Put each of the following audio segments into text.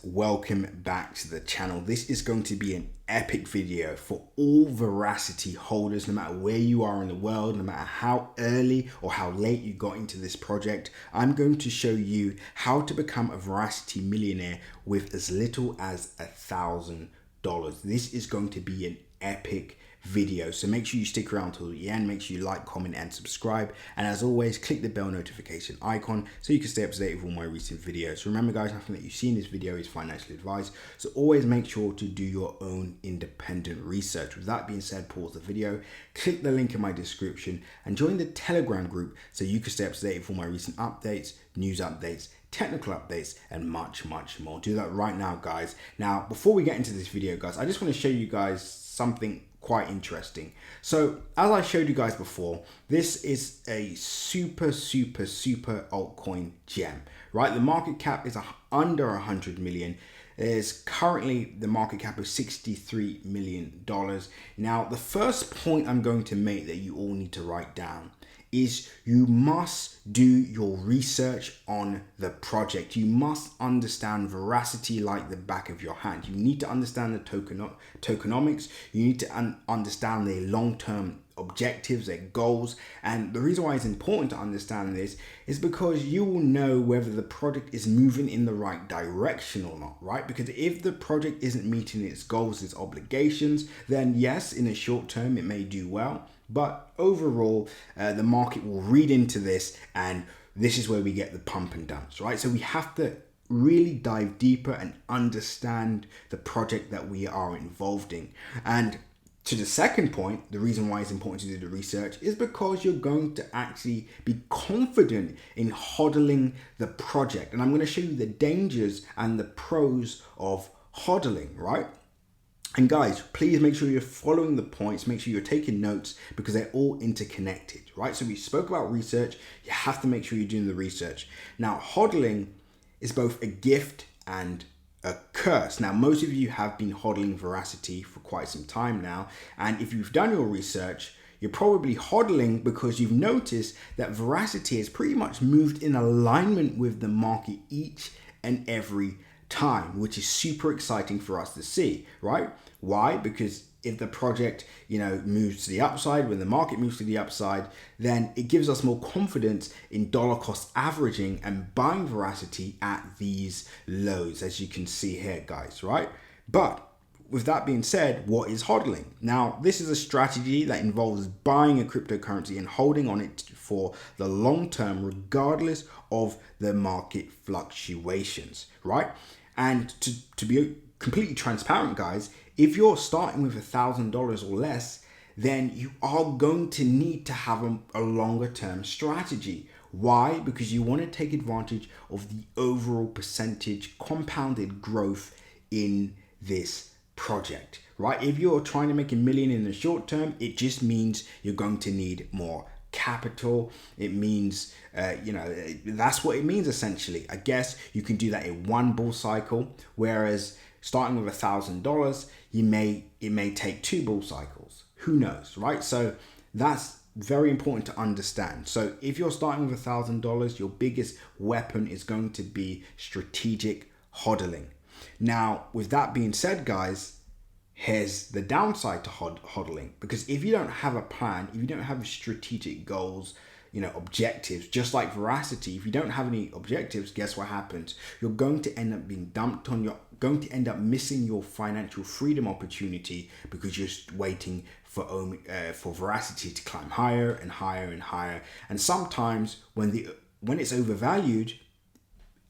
welcome back to the channel. This is going to be an epic video for all Verasity holders, no matter where you are in the world, no matter how early or how late you got into this project. I'm going to show you how to become a Verasity millionaire with as little as $1,000. This is going to be an epic video, so make sure you stick around till the end. Make sure you like, comment and subscribe, and as always click the bell notification icon so you can stay up to date with all my recent videos. Remember guys, nothing that you see in this video is financial advice, so always make sure to do your own independent research. With that being said, pause the video, click the link in my description and join the Telegram group so you can stay up to date with all my recent updates, news updates, technical updates and much more. Do that right now guys. Now before we get into this video guys, I just want to show you guys something quite interesting. So as I showed you guys before, this is a super altcoin gem, right? The market cap is under 100 million. There's currently the market cap of $63 million. Now the first point I'm going to make that you all need to write down is you must do your research on the project. You must understand Verasity like the back of your hand. You need to understand the tokenomics. You need to understand their long-term objectives, their goals. And the reason why it's important to understand this is because you will know whether the project is moving in the right direction or not, right? Because if the project isn't meeting its goals, its obligations, then yes, in the short term, it may do well. But overall, the market will read into this, and this is where we get the pump and dumps, right? So we have to really dive deeper and understand the project that we are involved in. And to the second point, the reason why it's important to do the research is because you're going to actually be confident in hodling the project. And I'm going to show you the dangers and the pros of hodling, right? And guys, please make sure you're following the points, make sure you're taking notes because they're all interconnected, right? So we spoke about research, you have to make sure you're doing the research. Now, hodling is both a gift and a curse. Now, most of you have been hodling Verasity for quite some time now, and if you've done your research, you're probably hodling because you've noticed that Verasity has pretty much moved in alignment with the market each and every time, which is super exciting for us to see, right? Why? Because if the project, moves to the upside, when the market moves to the upside, then it gives us more confidence in dollar cost averaging and buying Verasity at these lows, as you can see here, guys, right? But with that being said, what is hodling? Now, this is a strategy that involves buying a cryptocurrency and holding on it for the long term, regardless of the market fluctuations, right? And to be completely transparent, guys, if you're starting with $1,000 or less, then you are going to need to have a longer term strategy. Why? Because you want to take advantage of the overall percentage compounded growth in this project, right? If you're trying to make $1 million in the short term, it just means you're going to need more capital. It means that's what it means essentially. I guess you can do that in one bull cycle, whereas starting with $1,000, it may take 2 bull cycles. Who knows, right? So that's very important to understand. So if you're starting with $1,000, your biggest weapon is going to be strategic hodling. Now, with that being said, guys, here's the downside to hodling, because if you don't have a plan, if you don't have strategic goals, objectives, just like Verasity, if you don't have any objectives, guess what happens? You're going to end up being dumped on, you're going to end up missing your financial freedom opportunity because you're just waiting for Verasity to climb higher and higher and higher. And sometimes when it's overvalued,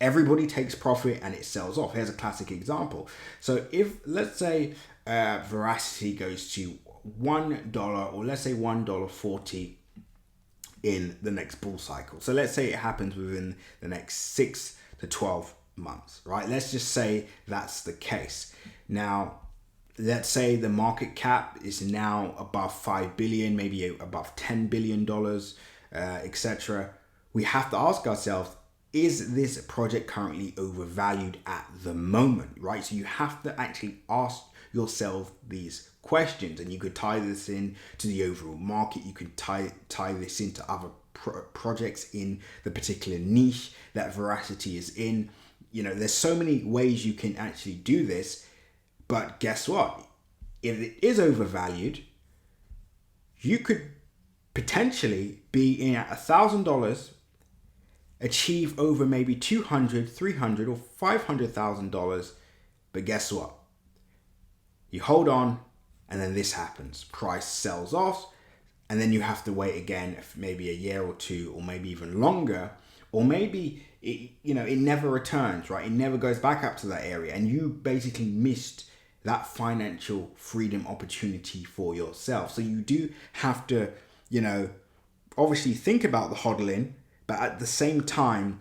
everybody takes profit and it sells off. Here's a classic example. So if, let's say, Verasity goes to $1, or let's say $1.40 in the next bull cycle. So let's say it happens within the next 6 to 12 months, right? Let's just say that's the case. Now, let's say the market cap is now above 5 billion, maybe above $10 billion, etc. We have to ask ourselves, is this project currently overvalued at the moment, right? So you have to actually ask yourself these questions, and you could tie this in to the overall market. You could tie this into other projects in the particular niche that Verasity is in. there's so many ways you can actually do this, but guess what? If it is overvalued, you could potentially be in at $1,000, achieve over maybe $200, $300, or $500,000. But guess what? You hold on, and then this happens. Price sells off, and then you have to wait again, maybe a year or two, or maybe even longer, or maybe it never returns, right? It never goes back up to that area, and you basically missed that financial freedom opportunity for yourself. So you do have to, obviously think about the hodling, but at the same time,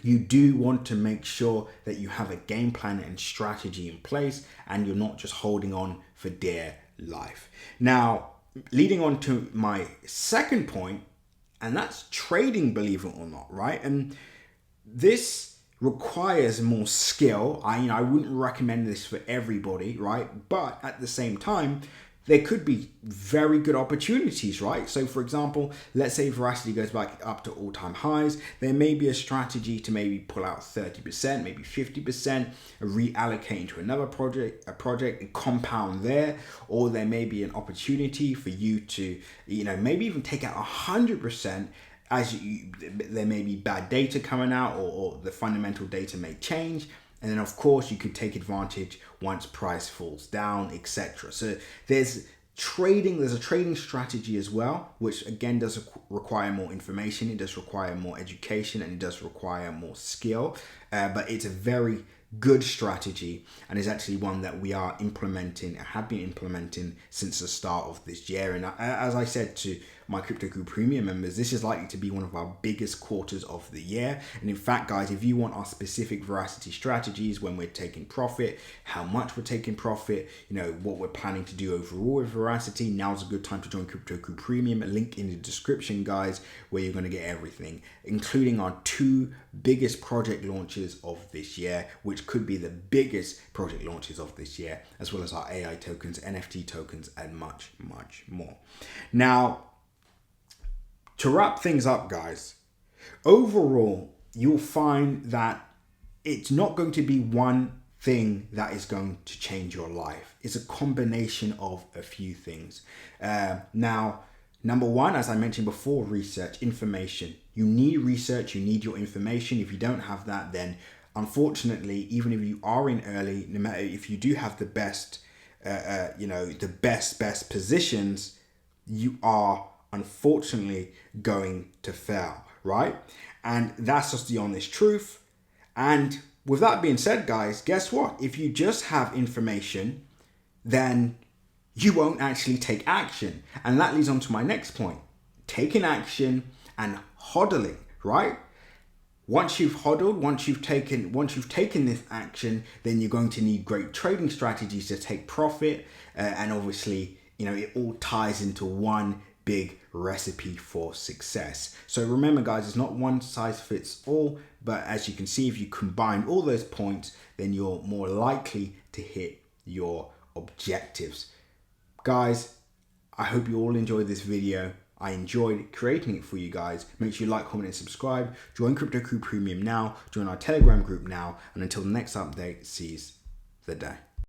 you do want to make sure that you have a game plan and strategy in place, and you're not just holding on for dear life. Now, leading on to my second point, and that's trading, believe it or not, right? And this requires more skill. I wouldn't recommend this for everybody, right? But at the same time, there could be very good opportunities, right? So for example, let's say Verasity goes back up to all-time highs. There may be a strategy to maybe pull out 30%, maybe 50%, reallocate into another project, and compound there. Or there may be an opportunity for you to, maybe even take out 100%, as there may be bad data coming out, or the fundamental data may change. And then of course you could take advantage once price falls down, etc. So there's a trading strategy as well, which again does require more information, it does require more education, and it does require more skill. But it's a very good strategy, and is actually one that we are implementing and have been implementing since the start of this year. And as I said to my Crypto Crew Premium members, this is likely to be one of our biggest quarters of the year. And in fact, guys, if you want our specific Verasity strategies, when we're taking profit, how much we're taking profit, what we're planning to do overall with Verasity, now's a good time to join Crypto Crew Premium. A link in the description, guys, where you're going to get everything, including our 2 biggest project launches of this year, which could be the biggest project launches of this year, as well as our AI tokens, NFT tokens, and much, much more. Now, to wrap things up, guys, overall, you'll find that it's not going to be one thing that is going to change your life. It's a combination of a few things. Now, number one, as I mentioned before, research, information. You need research, you need your information. If you don't have that, then unfortunately, even if you are in early, no matter if you do have the best, the best positions, you are unfortunately going to fail, right? And that's just the honest truth. And with that being said, guys, guess what? If you just have information, then you won't actually take action. And that leads on to my next point, taking action and hodling, right? Once you've hodled, once you've taken this action, then you're going to need great trading strategies to take profit. And obviously, it all ties into one big recipe for success. So remember, guys, it's not one size fits all, but as you can see, if you combine all those points, then you're more likely to hit your objectives. Guys, I hope you all enjoyed this video. I enjoyed creating it for you guys. Make sure you like, comment, and subscribe. Join Crypto Crew Premium now. Join our Telegram group now. And until the next update, seize the day.